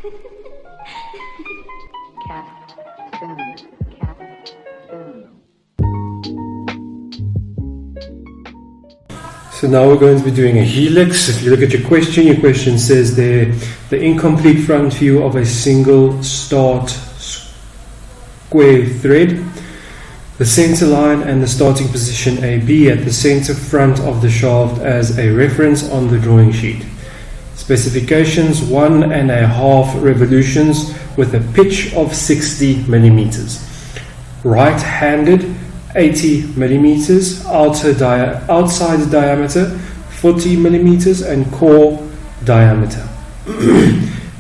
So now we're going to be doing a helix. If you look at your question says there, the incomplete front view of a single start square thread, the center line and the starting position AB at the center front of the shaft as a reference on the drawing sheet. Specifications: 1.5 revolutions with a pitch of 60 millimeters. Right-handed 80 millimeters, outside diameter 40 millimeters, and core diameter.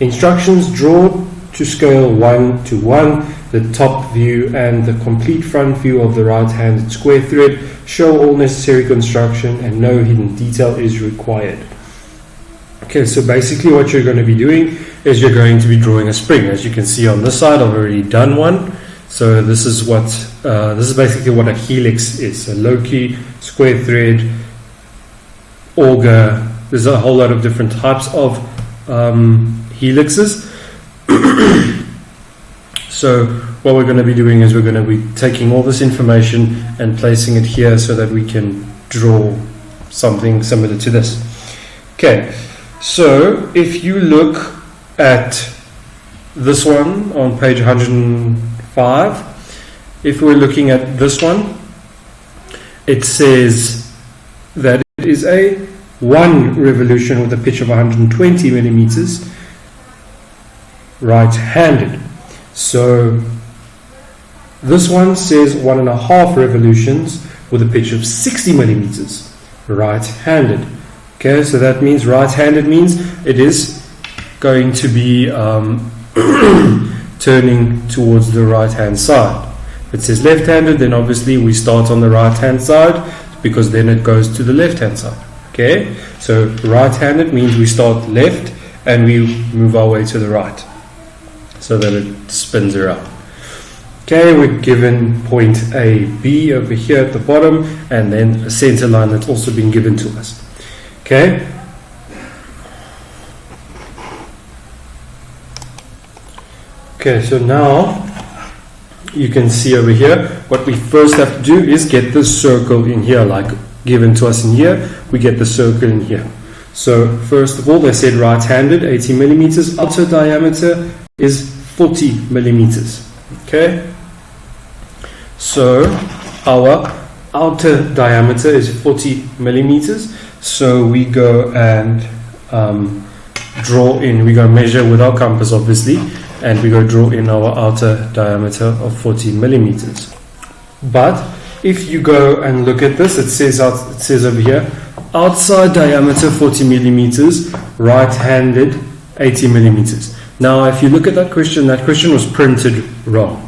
Instructions: draw to scale 1:1 the top view and the complete front view of the right-handed square thread. Show all necessary construction and no hidden detail is required. Okay, so basically what you're going to be doing is you're going to be drawing a spring. As you can see on this side, I've already done one. So this is basically what a helix is: a low-key, square thread, auger. There's a whole lot of different types of helixes. So what we're going to be doing is we're going to be taking all this information and placing it here so that we can draw something similar to this. Okay, so if you look at this one on page 105, if we're looking at this one, it says that it is a 1 revolution with a pitch of 120 millimeters, right-handed. So this one says 1.5 revolutions with a pitch of 60 millimeters, right-handed. Okay, so that means right-handed means it is going to be turning towards the right-hand side. If it says left-handed, then obviously we start on the right-hand side because then it goes to the left-hand side. Okay, so right-handed means we start left and we move our way to the right so that it spins around. Okay, we're given point A, B over here at the bottom, and then a center line that's also been given to us. Okay. Okay, so now you can see over here, what we first have to do is get the circle in here, like given to us in here, we get the circle in here. So first of all, they said right-handed, 80 millimeters, outer diameter is 40 millimeters. Okay, so our outer diameter is 40 millimeters. So we go and draw in, we go measure with our compass obviously, and we go draw in our outer diameter of 40 millimeters. But if you go and look at this, it says over here, outside diameter 40 millimeters, right-handed 80 millimeters. Now if you look at that question was printed wrong.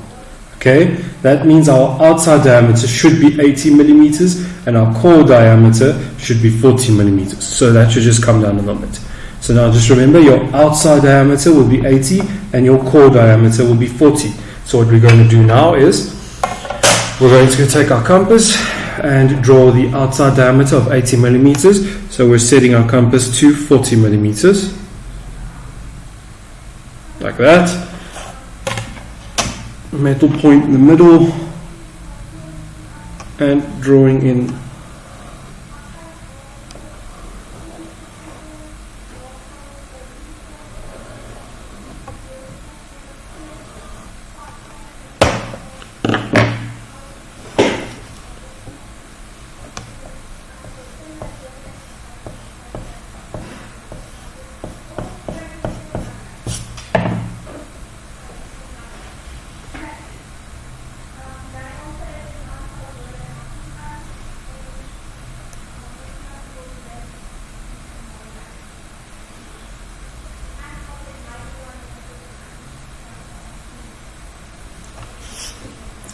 Okay, that means our outside diameter should be 80 millimeters and our core diameter should be 40 millimeters. So that should just come down a little bit. So now just remember, your outside diameter will be 80 and your core diameter will be 40. So what we're going to do now is we're going to take our compass and draw the outside diameter of 80 millimeters. So we're setting our compass to 40 millimeters. Like that. Metal point in the middle and drawing in .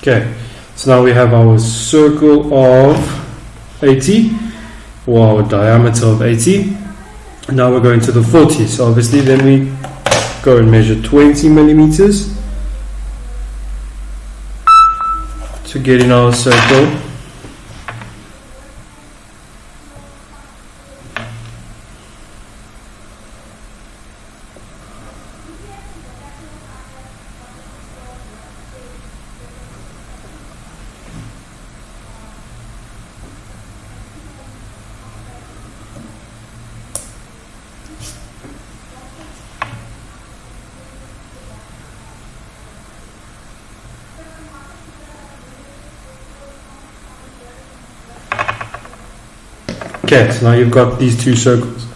Okay, so now we have our circle of 80, or our diameter of 80. Now we're going to the 40. So obviously then we go and measure 20 millimeters to get in our circle. Okay, so now you've got these two circles.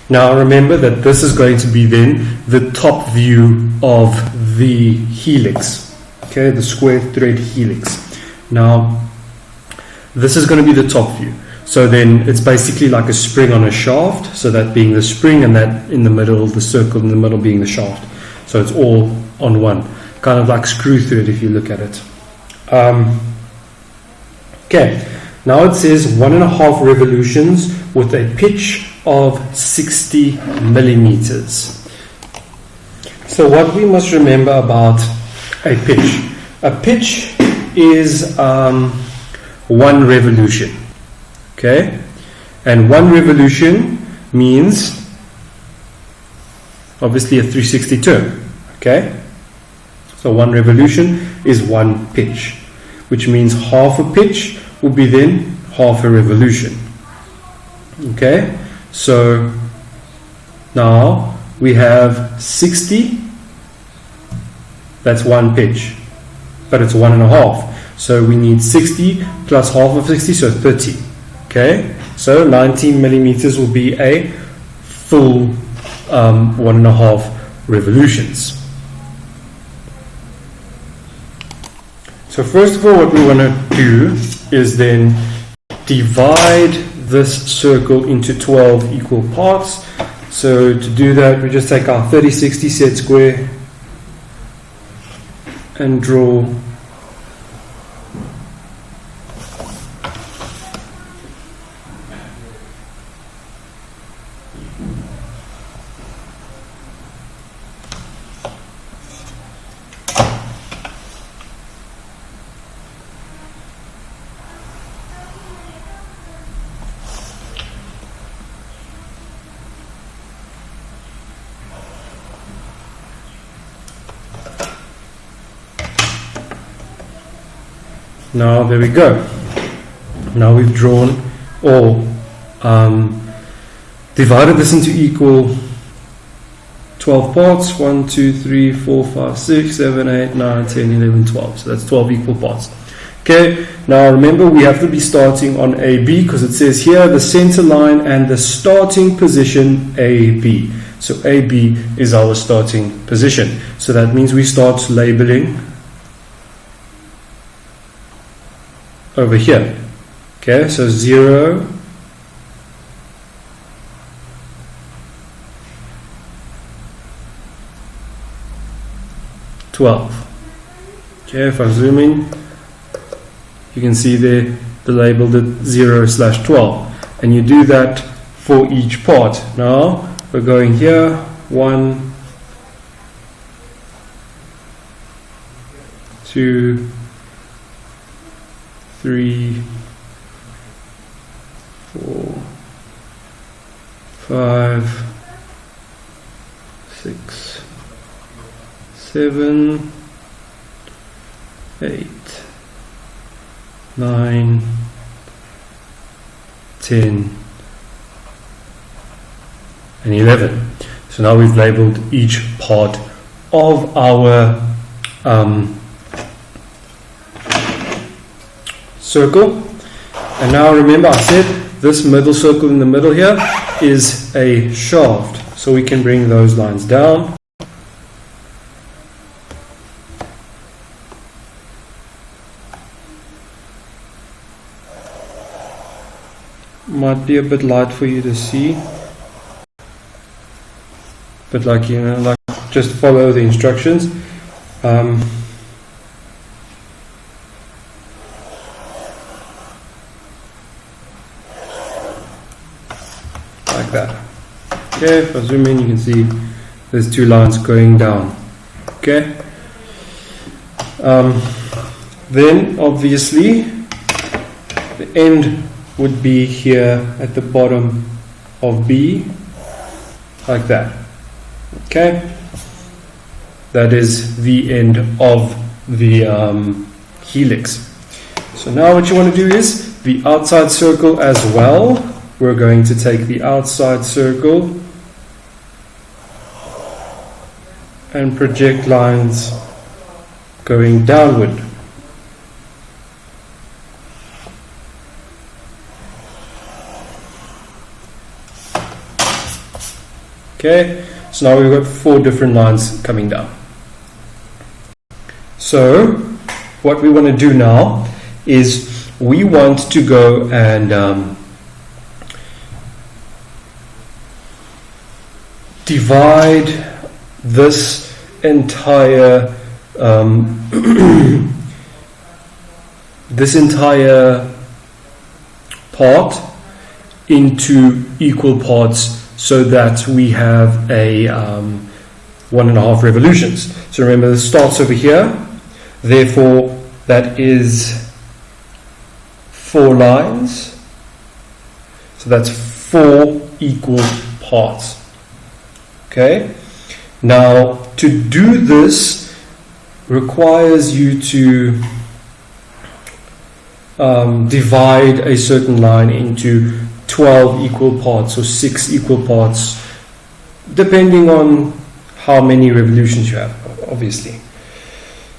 Now remember that this is going to be then the top view of the helix. Okay, the square thread helix. Now, this is going to be the top view. So then it's basically like a spring on a shaft, so that being the spring and that in the middle, the circle in the middle being the shaft. So it's all on one. Kind of like screw thread if you look at it. Okay, now it says 1.5 revolutions with a pitch of 60 millimeters. So what we must remember about a pitch is 1 revolution. Okay, and 1 revolution means obviously a 360 turn. Okay, so 1 revolution is 1 pitch, which means half a pitch will be then half a revolution. Okay, so now we have 60, that's 1 pitch, but it's 1.5. So we need 60 plus half of 60, so 30. Okay, so 19 millimeters will be a full 1.5 revolutions. So first of all, what we want to do is then divide this circle into 12 equal parts. So to do that, we just take our 30/60 set square and draw Now there we go. Now we've drawn or divided this into equal 12 parts. 1, 2, 3, 4, 5, 6, 7, 8, 9, 10, 11, 12. So that's 12 equal parts. Okay, now remember we have to be starting on AB because it says here the center line and the starting position AB. So AB is our starting position. So that means we start labeling over here. Okay, so 0, 12. Okay, if I zoom in, you can see there the labeled it 0/12, and you do that for each part. Now we're going here 1, 2, 3, 4, 5, 6, 7, 8, 9, 10, and 11. So now we've labeled each part of our circle. And now remember I said this middle circle in the middle here is a shaft. So we can bring those lines down. Might be a bit light for you to see, but like, you know, like just follow the instructions. Like that. Okay, if I zoom in you can see there's 2 lines going down. Okay, then obviously the end would be here at the bottom of B, like that. Okay, that is the end of the helix. So now what you want to do is the outside circle as well. We're going to take the outside circle and project lines going downward. Okay, so now we've got 4 different lines coming down. So what we want to do now is we want to go and divide this entire part into equal parts so that we have a 1.5 revolutions. So remember, this starts over here, therefore that is 4 lines, so that's 4 equal parts. Okay, now to do this requires you to divide a certain line into 12 equal parts or 6 equal parts, depending on how many revolutions you have, obviously.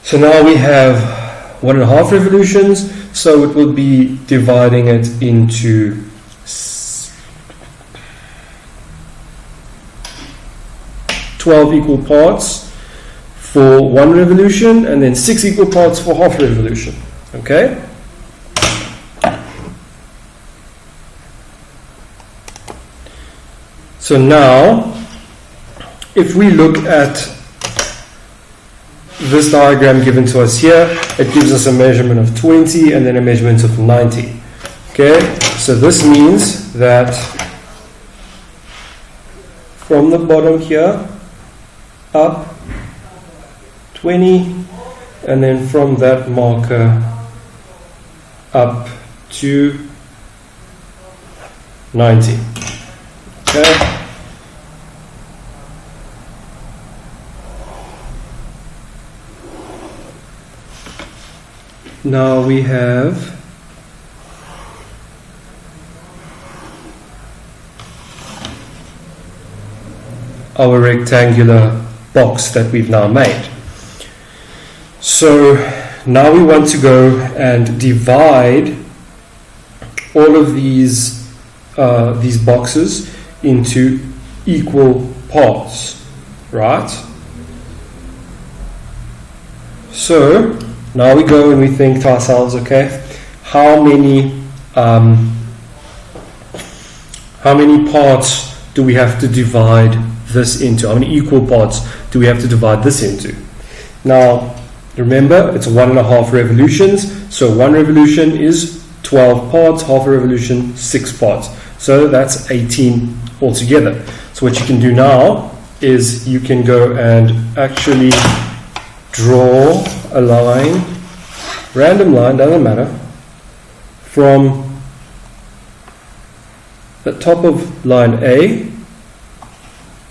So now we have 1.5 revolutions, so it will be dividing it into 12 equal parts for 1 revolution, and then 6 equal parts for half revolution. Okay? So now, if we look at this diagram given to us here, it gives us a measurement of 20 and then a measurement of 90. Okay, so this means that from the bottom here up 20, and then from that marker up to 90. Okay. Now we have our rectangular box that we've now made. So now we want to go and divide all of these boxes into equal parts, right? So now we go and we think to ourselves, okay, how many parts do we have to divide this into? How many equal parts do we have to divide this into? Now, remember, it's 1.5 revolutions, so 1 revolution is 12 parts, half a revolution, 6 parts. So that's 18 altogether. So what you can do now is you can go and actually draw a line, random line, doesn't matter, from the top of line A,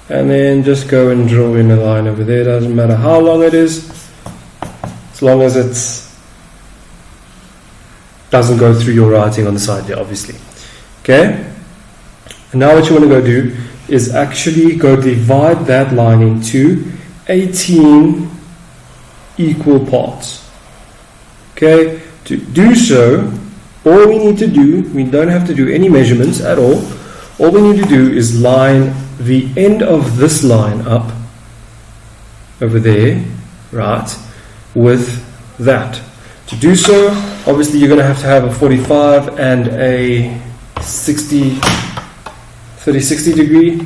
and then just go and draw in a line over there. Doesn't matter how long it is, as long as it doesn't go through your writing on the side there, obviously. Okay, and now what you want to go do is actually go divide that line into 18 equal parts. Okay, to do so, all we need to do, we don't have to do any measurements at all. All we need to do is line the end of this line up over there, right, with that. To do so, obviously you're going to have a 45 and a 30-60 degree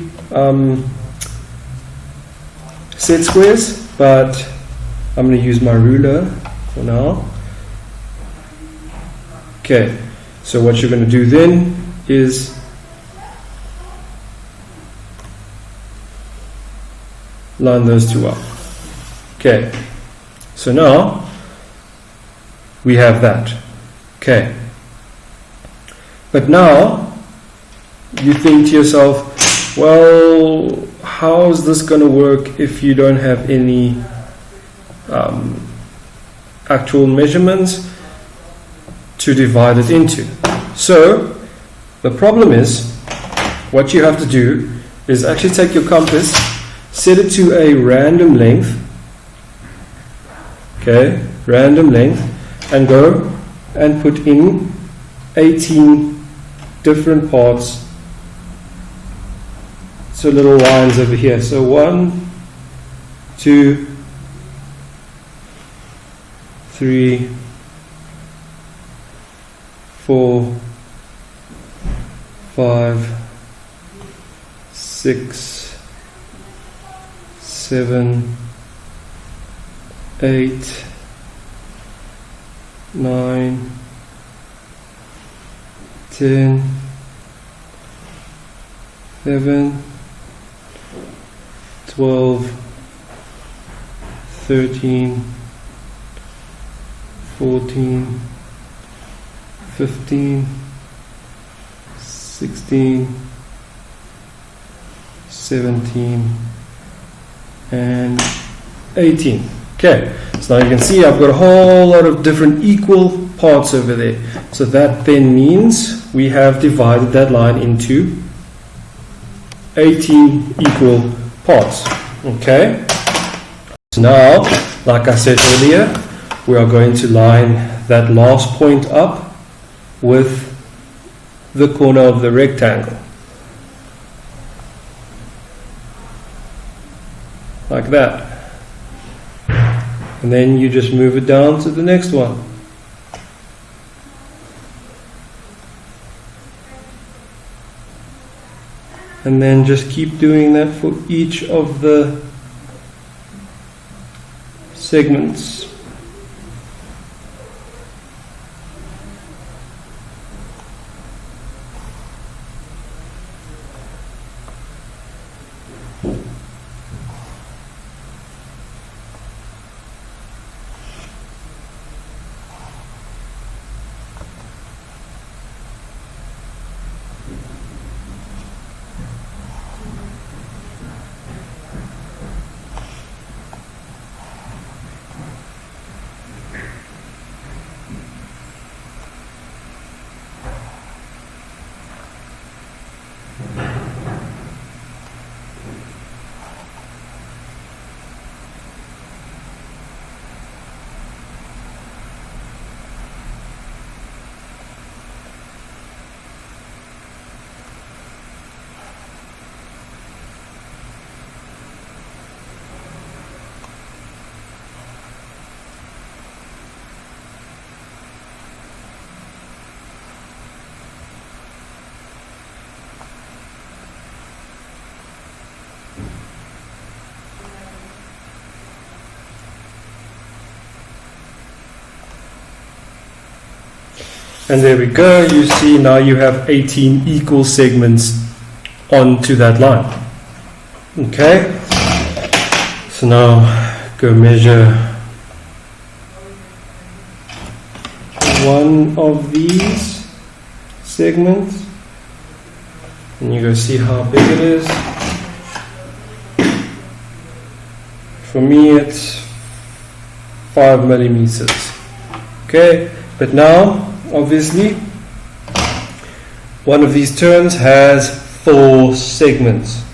set squares, but I'm going to use my ruler for now. Okay, so what you're going to do then is line those two up. Okay, so now we have that. Okay, but now you think to yourself, well, how is this going to work if you don't have any actual measurements to divide it into? So the problem is, what you have to do is actually take your compass, set it to a random length, okay, random length, and go and put in 18 different parts so little lines over here. So 1, 2, 3, 4, 5, 6, 7, 8, 9, 10, 11, 12, 13, 14, 15, 16, 17, and 18. Okay, so now you can see I've got a whole lot of different equal parts over there. So that then means we have divided that line into 18 equal parts. Okay, so now, like I said earlier, we are going to line that last point up with the corner of the rectangle. Like that. And then you just move it down to the next one. And then just keep doing that for each of the segments. And there we go, you see now you have 18 equal segments onto that line. Okay, so now go measure one of these segments and you go see how big it is. For me it's 5 millimeters. Okay, but now obviously one of these turns has 4 segments.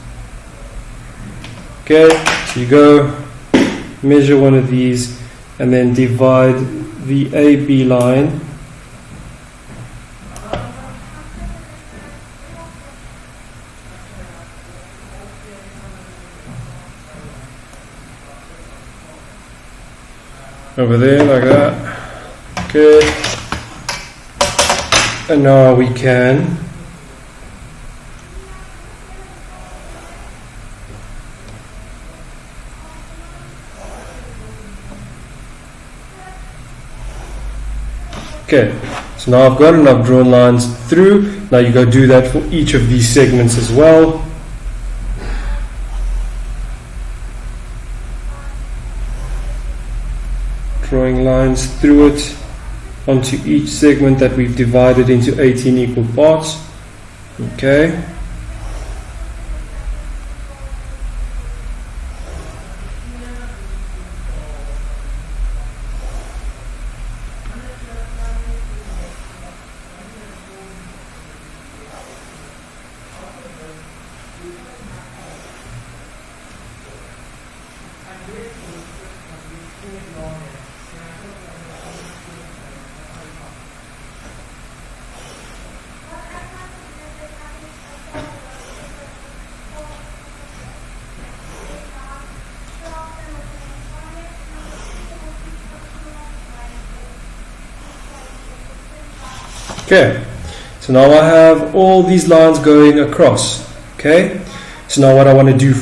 Okay, so you go measure one of these and then divide the AB line over there like that. Okay. And now we can okay, so now I've got enough drawn lines through. Now you go do that for each of these segments as well. Drawing lines through it onto each segment that we've divided into 18 equal parts. Okay. Okay, so now I have all these lines going across. Okay, so now what I want to do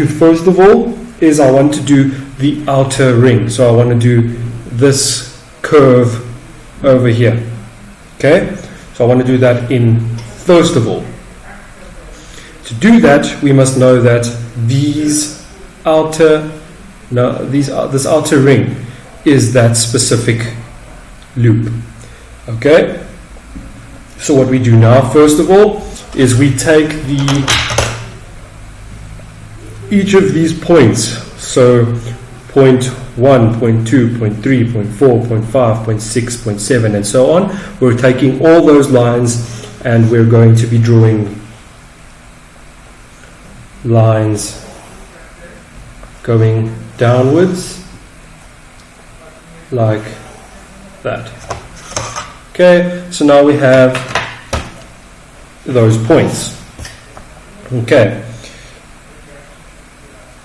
first of all is I want to do the outer ring. So I want to do this curve over here. Okay, so I want to do that in first of all. To do that, we must know that this outer ring is that specific loop. Okay, so what we do now first of all is we take each of these points, so point 1, point 2, point 3, point 4, point 5, point 6, point 7 and so on. We're taking all those lines and we're going to be drawing lines going downwards like that. Okay, so now we have those points. Okay,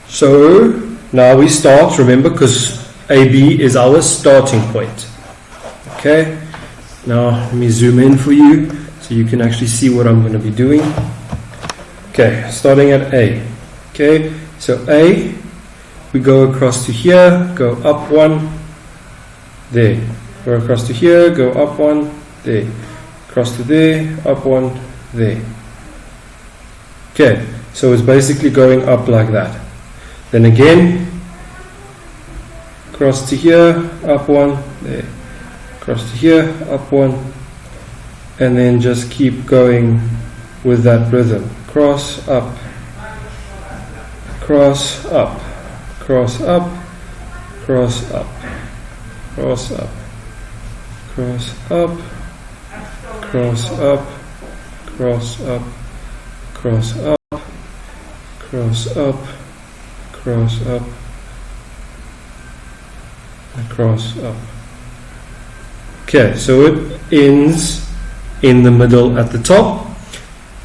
so now we start, remember, because AB is our starting point. Okay, now let me zoom in for you so you can actually see what I'm going to be doing. Okay, starting at A. Okay, so A, we go across to here, go up one, there. Go across to here, go up one, there. Across to there, up one, there. Okay, so it's basically going up like that. Then again, across to here, up one, there. Across to here, up one, and then just keep going with that rhythm. Cross, up, cross, up, cross, up, cross, up, cross, up, cross, up, cross, up, cross, up, cross, up, cross, up, cross, up, and cross, up. Okay, so it ends in the middle at the top.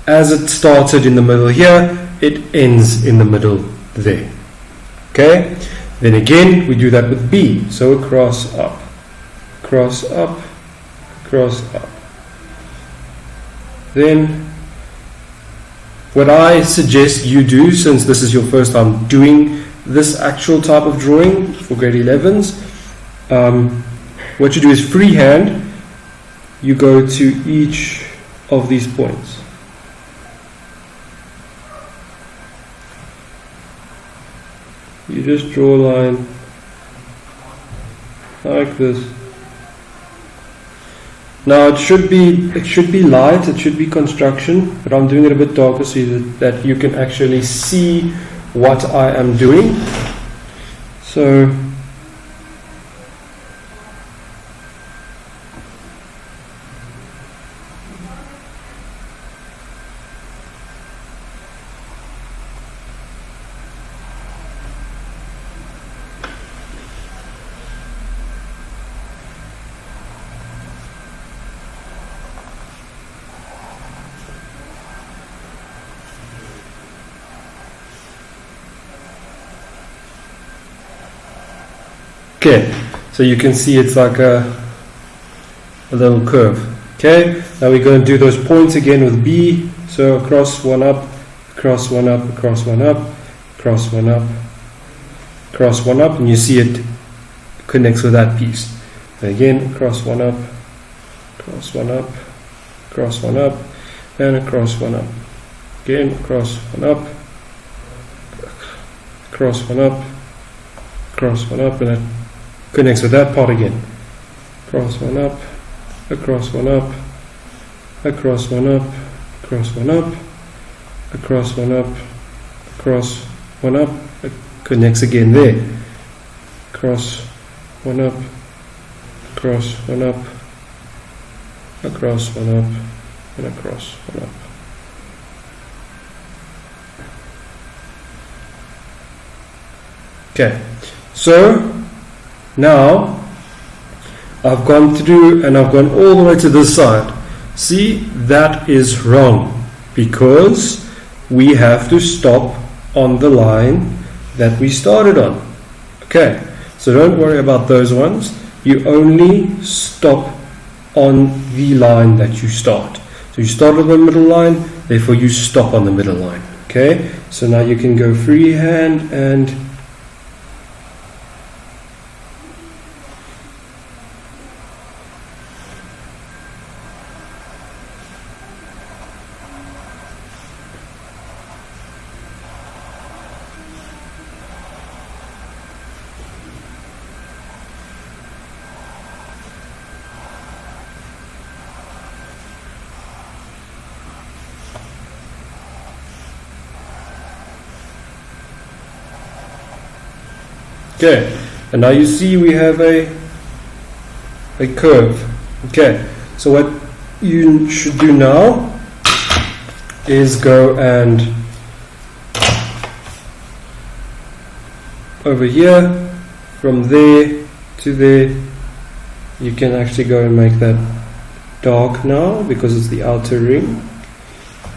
As it started in the middle here, it ends in the middle there. Okay, then again we do that with B. So cross up, cross up, cross up. Then what I suggest you do, since this is your first time doing this actual type of drawing for grade 11s, what you do is freehand, you go to each of these points. You just draw a line like this. Now it should be light, it should be construction, but I'm doing it a bit darker so that you can actually see what I am doing. So okay, so you can see it's like a little curve. Okay, now we're going to do those points again with B. So across one up, across one up, across one up, across one up, across one up, and you see it connects with that piece. And again, across one up, across one up, across one up, and across one up. Again, across one up, across one up, across one up, and it connects with that part again. Across one up, across one up, across one up, across one up, across one up, across one up, it connects again there. Across one up, across one up, across one up, and across one up. Okay, so now I've gone through and I've gone all the way to this side. See, that is wrong because we have to stop on the line that we started on. Okay, so don't worry about those ones. You only stop on the line that you start. So you start on the middle line, therefore you stop on the middle line. Okay, so now you can go freehand and okay, and now you see we have a curve. Okay, so what you should do now is go and over here, from there to there, you can actually go and make that dark now because it's the outer ring.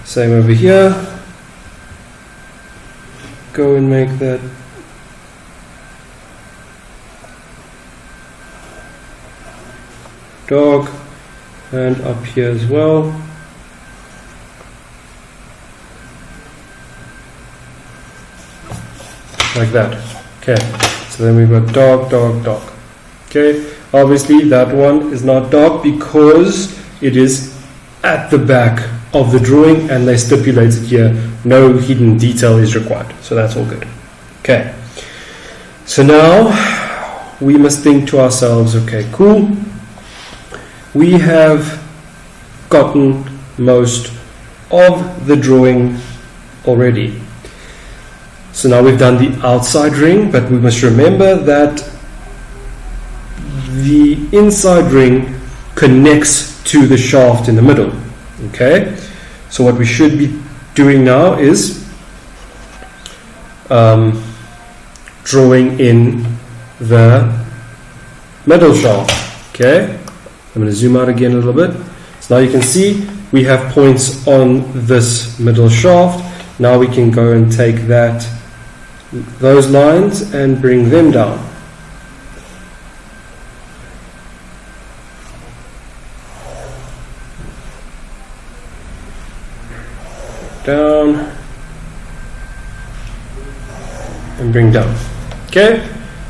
Same over here, go and make that dark, and up here as well. Like that. Okay, so then we've got dark, dark, dark. Okay, obviously that one is not dark because it is at the back of the drawing and they stipulated here no hidden detail is required. So that's all good. Okay, so now we must think to ourselves, okay, cool. We have gotten most of the drawing already. So now we've done the outside ring, but we must remember that the inside ring connects to the shaft in the middle. Okay, so what we should be doing now is drawing in the middle shaft. Okay, I'm going to zoom out again a little bit. So now you can see we have points on this middle shaft. Now we can go and take those lines and bring them down. Down and bring down. Okay,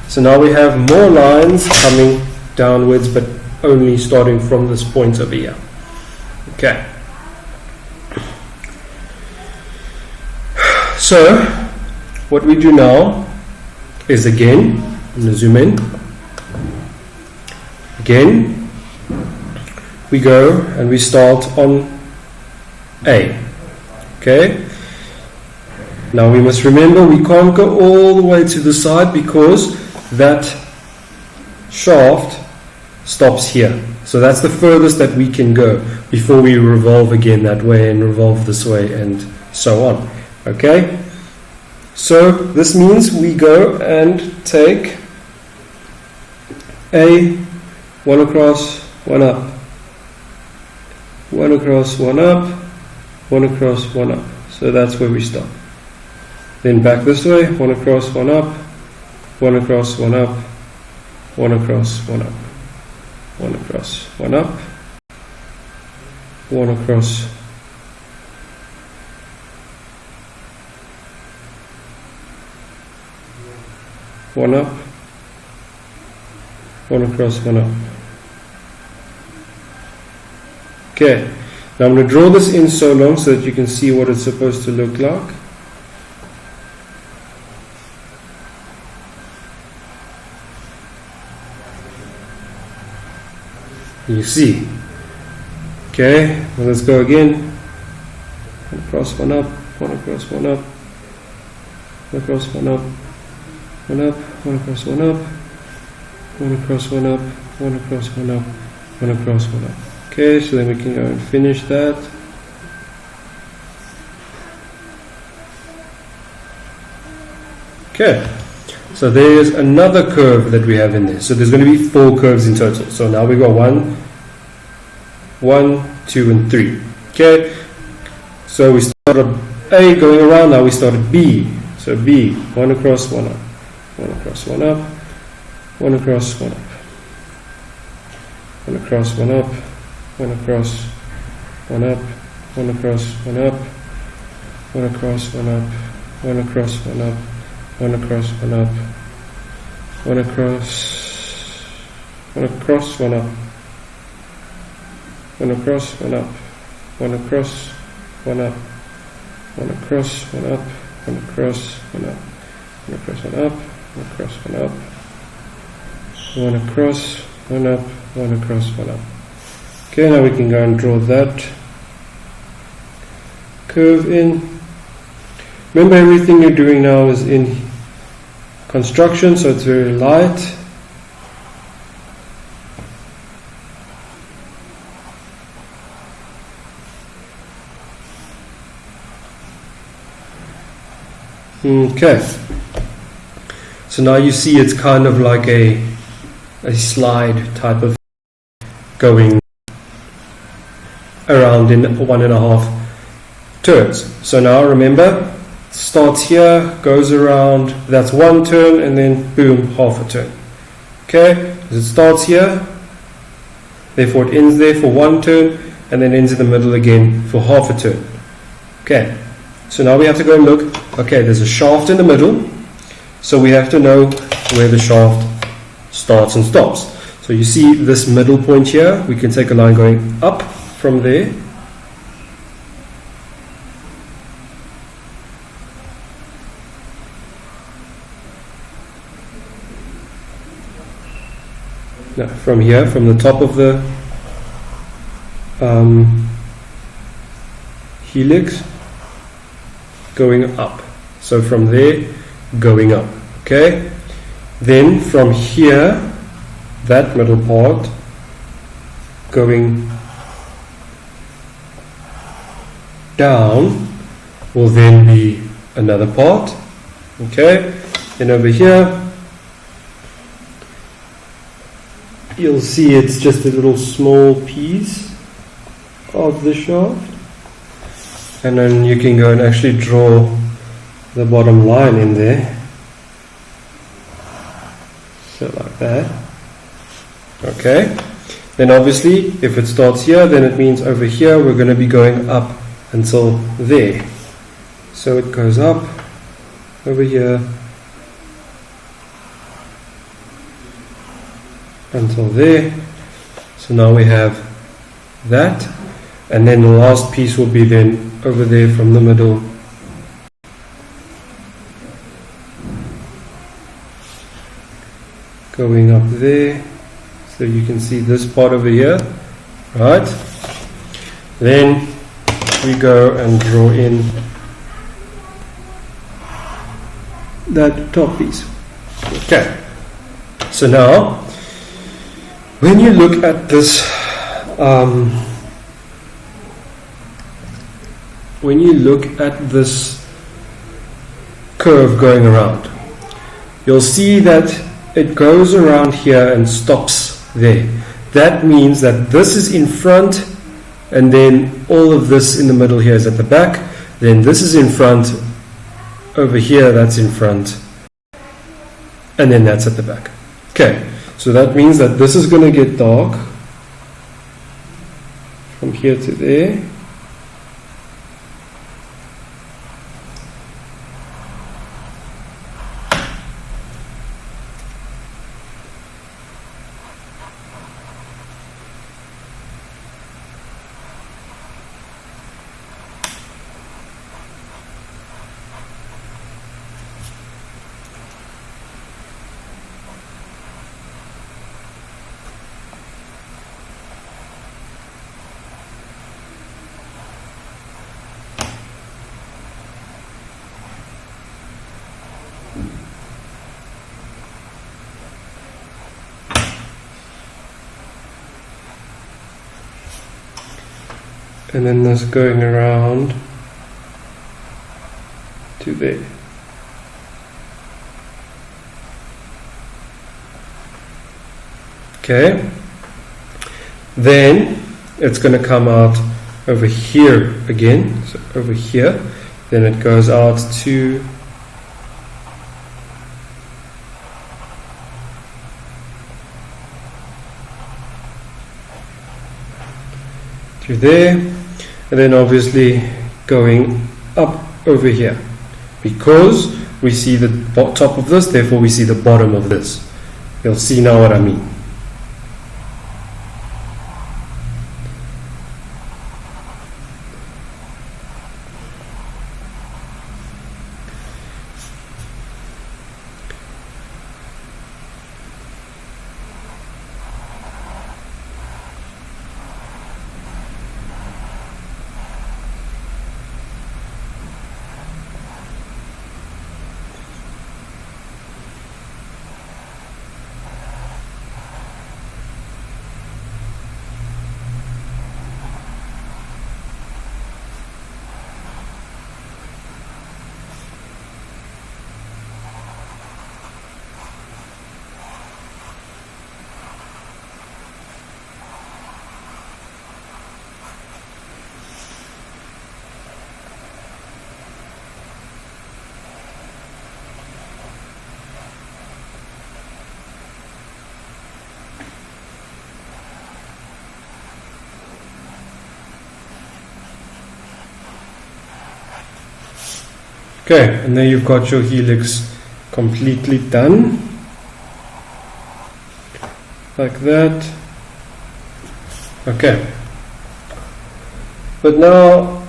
so now we have more lines coming downwards, but only starting from this point over here. Okay, so what we do now is again, I'm going to zoom in. Again, we go and we start on A. Okay, now we must remember we can't go all the way to the side because that shaft stops here. So that's the furthest that we can go before we revolve again that way and revolve this way and so on. Okay, so this means we go and take a one across, one up, one across, one up, one across, one up. So that's where we stop. Then back this way, one across, one up, one across, one up, one across, one up, one across, one up, one across, one up, one across, one up. Okay, now I'm going to draw this in so long so that you can see what it's supposed to look like. You see. Okay, well, let's go again. One across, one up, one across, one up, one across, one up, one up, one across, one up, one across, one up, one across, one up, one across, one up. Okay, so then we can go and finish that. Okay, so there's another curve that we have in there. So there's going to be 4 curves in total. So now we've got 1, 2, and 3. Okay, so we started A going around, now we started B. So B, 1 across, 1 up, 1 across, 1 up, 1 across, 1 up, 1 across, 1 up, one across, one up, one across, one up, one across, one up, one across, one up, one across, one up, one across, one across, one up, one across, one up, one across, one up, one across, one up, one across, one up, one across, one up, one across, one up, one across, one up, one across, one up. Okay, now we can go and draw that curve in. Remember, everything you're doing now is in construction, so it's very light. Okay, so now you see it's kind of like a slide type of going around in 1.5 turns. So now remember, starts here, goes around, that's one turn, and then boom, half a turn. Okay, because it starts here, therefore it ends there for one turn, and then ends in the middle again for half a turn. Okay, so now we have to go and look. Okay, there's a shaft in the middle, so we have to know where the shaft starts and stops. So you see this middle point here, we can take a line going up from there. No, from here, from the top of the helix, going up. So from there, going up. Okay? Then from here, that middle part, going down, will then be another part. Okay? Then over here, you'll see it's just a little small piece of the shaft, and then you can go and actually draw the bottom line in there, so like that. Okay, then obviously if it starts here, then it means over here we're going to be going up until there. So it goes up over here until there. So now we have that, and then the last piece will be then over there from the middle going up there. So you can see this part over here, right? Then we go and draw in that top piece. Okay, so now when you look at this, curve going around, you'll see that it goes around here and stops there. That means that this is in front, and then all of this in the middle here is at the back. Then this is in front, over here that's in front, and then that's at the back. Okay. So that means that this is going to get dark from here to there. And then this going around to there. Okay, then it's going to come out over here again, so over here, then it goes out to to there, and then obviously going up over here, because we see the top of this, therefore we see the bottom of this. You'll see now what I mean. Okay, and then you've got your helix completely done, like that. Okay, but now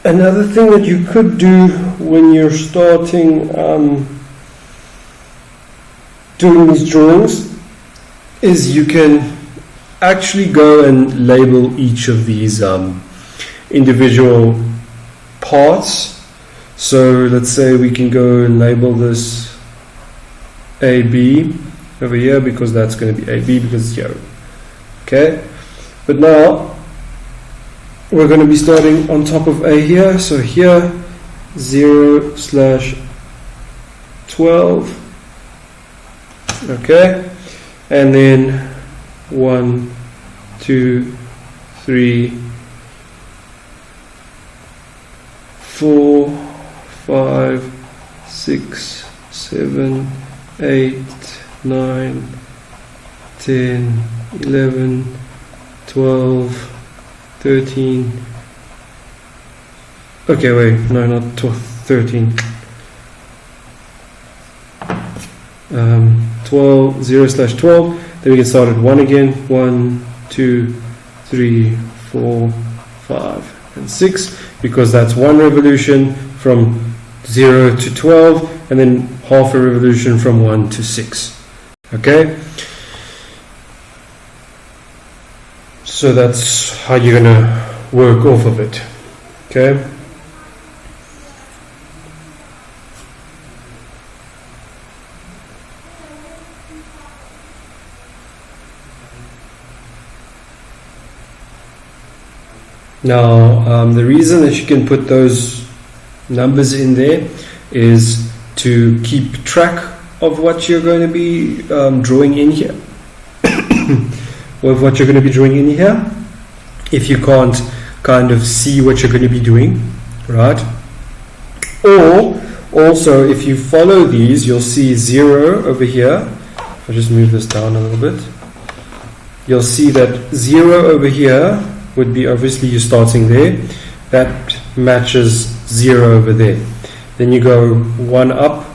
another thing that you could do when you're starting doing these drawings is you can actually go and label each of these individual parts. So let's say we can go and label this AB over here, because that's going to be AB because it's here. Okay, but now we're going to be starting on top of A here. So here 0/12. Okay, and then 1, 2, 3, 4, 5, 6, 7, 8, 9, 10, 11, 12, 13. Okay, wait, no, not 13. 12, 0/12. Then we can start at 1 again. 1, 2, 3, 4, 5, and 6, because that's one revolution from 0 to 12, and then half a revolution from 1 to 6. Okay, so that's how you're gonna work off of it. Okay, now the reason that you can put those numbers in there is to keep track of what you're going to be drawing in here. Of what you're going to be drawing in here, if you can't kind of see what you're going to be doing, right? Or also, if you follow these, you'll see 0 over here. I'll just move this down a little bit. You'll see that 0 over here would be obviously you starting there. That matches 0 over there. Then you go 1 up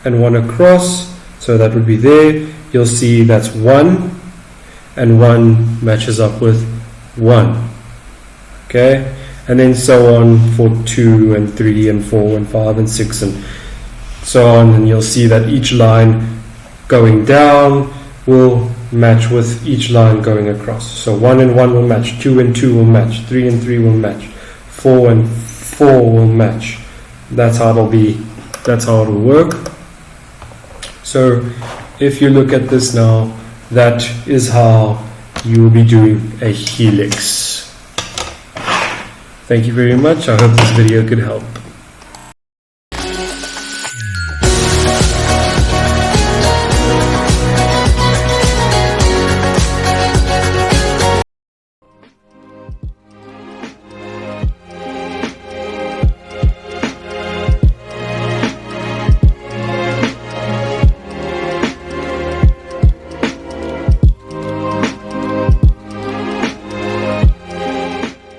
and 1 across, so that would be there. You'll see that's 1, and 1 matches up with 1. Okay, and then so on for 2 and 3 and 4 and 5 and 6 and so on, and you'll see that each line going down will match with each line going across. So 1 and 1 will match, 2 and 2 will match, 3 and 3 will match, 4 and 4 will match. That's how it'll be, that's how it'll work. So if you look at this now, that is how you will be doing a helix. Thank you very much. I hope this video could help.